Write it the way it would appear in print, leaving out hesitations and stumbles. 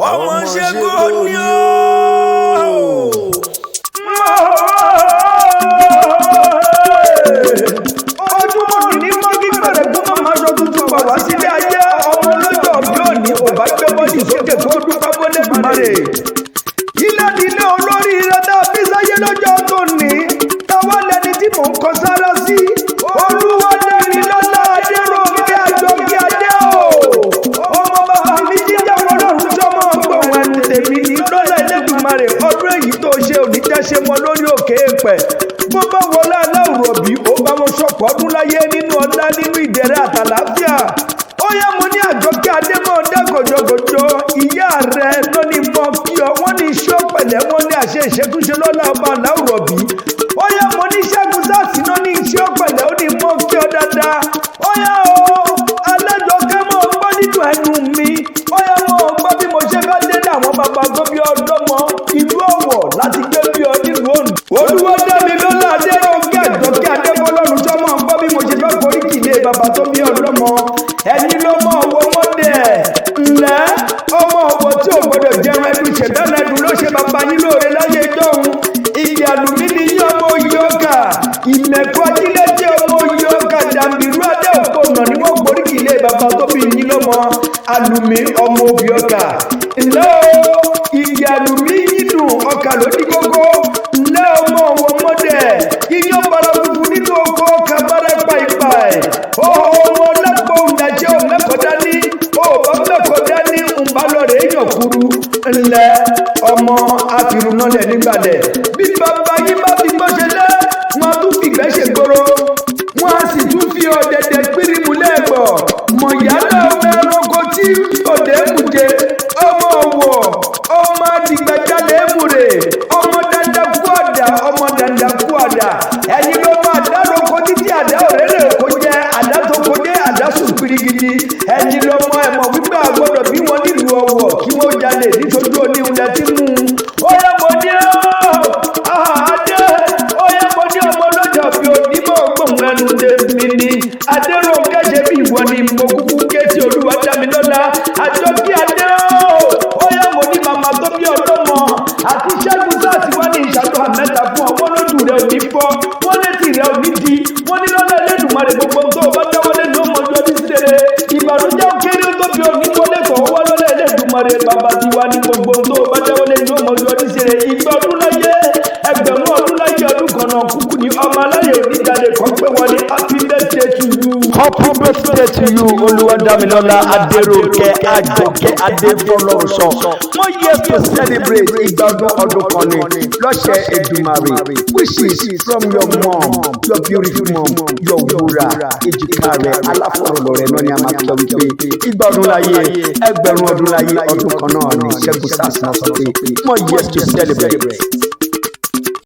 ọmọ ṣẹ́gun ni ó. ojúmọ́ ní mọ́gí pẹ̀lẹ́ gbọ́mọ̀ máa sọ tuntun bọ̀ wá sílé ayé ọmọ lọ́jọ́ bí òní ò bá gbé bọ́dì sókè kó dúpẹ́ bọ́lẹ̀ mọ́rẹ̀. ilé nílé olórí rẹ̀ tá a fi sáyé lọ́jọ́ tó ní táwa lẹni tí mò ń kọ sára sí olúwa lẹ́ni lọ́lá adéròǹkè àjọkí adé o. ọmọ bàbá mi jíjà wọlọ́run sọmọ ọgbọ̀n ẹnu tèmi ní lọ́lá Ẹlẹ́dùmarè ọdún èyí tó ṣe òní jẹ́ ṣe mọ lórí òkè èèpẹ̀ bó bá wọlé aláwùrọ̀ bí ó bá wọn sọ̀pọ̀ ọdún láyé nínú ọlá nínú ìdẹ̀rẹ̀ àtàlàáfíà. ó yá mo ní àjọkí adémọ̀ ọ̀dà gòjògòjò ìyá rẹ̀ lónìí mọ́ kí ọ wọ́n ní iṣẹ́ pẹ̀lẹ́ wọ́n ní àṣẹ ìṣẹ́kúṣe lọ́lá ọba aláwùrọ̀ bí. ó yá mo ní ṣẹ́gun sáàsì náà ní iṣẹ́ pẹ̀lẹ́ ó ní mọ́ kí ọ dáadáa. ó yá o alẹ́jọ́kẹ́ mọ́ gbọ́ nínú ẹnu mi. ó yá mọ́ gbọ́ bí mo ṣe fẹ́ dé àwọn bàbá tó bí ọdọ́mọ ìlú Ọ̀wọ̀ láti gbé bí ọ nílùú Oǹdó. olúwa dá mi lọ́lá adéròǹkè àjọkí adébọ́lọ́run sọ́mọ́ gbọ́ bí mo ṣe fẹ́ forí kìlé bàbá tó bí ọdọ́mọ ẹni ló mọ owó mọ́dẹ ńlẹ́ ọmọ ọ̀wọ̀ tí ò gbọdọ̀ jẹun ẹdun ṣẹ̀dánù ẹdun ló ṣe bàbá yín lóore láyé ìjọ́hun. ìdí àlùmí ni yín ọmọ oyè ọkà ìmẹ̀kọ ajílẹ̀jẹ̀ ọmọ oyè ọkà jàǹbìrú adé òkò ọ̀nà ni wọ́n forí kìlé bàbá tó bí yín lọ́mọ àlùmí ọmọ òbí ọkà ńlẹ́ o ìdí àlùmí yín dùn ọkà lódì gógó ńlẹ́ ọmọ ọ̀wọ̀ mọ́dẹ iyán barakutu nínú oko ọkà bára pàìpàì ọmọ ọlọ́pàá òǹdàjẹ́ òmẹ́kọ̀ọ́ dání ọba mẹ́kọ̀ọ́ dání ńbalọ̀rẹ̀ èèyàn kúrú ńlẹ̀ ọmọ afirunalẹ̀ nígbàdẹ̀ bí bàbá yín bá fi gbọ́ṣẹ́ lẹ́ wọn tún fìgbẹ́ ṣègboro wọn a sì tún fi ọ̀dẹ̀dẹ̀ pírímù lẹ́ẹ̀gbọ̀ mọ̀yálà ọmọ ẹranko tí òde mùjẹ ọmọ Ọ̀wọ̀ ọmọ adìgbàjalè èmùrè ọmọ dandaku àdá ẹ̀yin ló máa dáròkọ títí àdá òrèrè kò jẹ́ àdá tó kò dé àdá sùn pirigidi ẹ̀yin ló mọ ẹ̀mọ̀ wípé àgbọ̀dọ̀ bí wọ́n nílùú Ọ̀wọ̀ kí wọ́n jalè nítorí oníhùnlẹ̀ tí mú un. ó yẹ mo ní adé ó yẹ mo ní ọmọ lọ́jọ́ bí onímọ̀ gbọ̀n ẹnu tèmi ni adéròǹkè ṣe bí ìwọ ni mo kúkú ké tí olúwa dá mi lọ́lá àjọkí adé ó yẹ mo ní màmá tó bí ọlọ́mọ àti ṣẹ́gun sáàtì wá ní ìṣàtọ̀ àmẹ́ta fún ọ wọ́n lójú rẹ̀ ò ní fọ́ wọ́n létí rẹ̀ ò ní di wọ́n ní lọ́lá Ẹlẹ́dùmarè gbogbo tó o bá dáwọ́lé ní ọmọ ọjọ́ ní sílẹ̀ ìbànújẹ́ kéré tó bí òní wọlé kọ̀ wọ́n lọ́lá Ẹlẹ́dùmarè bàbá ti wá ní gbogbo tó o bá dáwọ́lé ní ọmọ ọjọ́ ní sílẹ̀ ìgbà ọdún láyé ẹgbẹ̀rún ọdún láyé ọdún kan náà kúkú ní ọmọ aláyè oníjàlè kan pé wọ́n ní happy birthday to you. Happy birthday to you Olúwadámilọ́lá Adéròǹkè Àjọkẹ́ Adébọ́lọ́runṣọ́. More years to celebrate ìgbà ọdún kan ní lọ́sẹ̀ Èdùmàrè wishes from your mom, your beautiful mom, your wúrà èjìká rẹ̀ aláfọ̀rọ̀lọ̀ rẹ̀ náà ni a máa kí ọ wípé ìgbà ọdún láyé ẹgbẹ̀rún ọdún láyé ọdún kan náà ní Ṣẹ́gun Sàásì náà sọ pé more years to celebrate.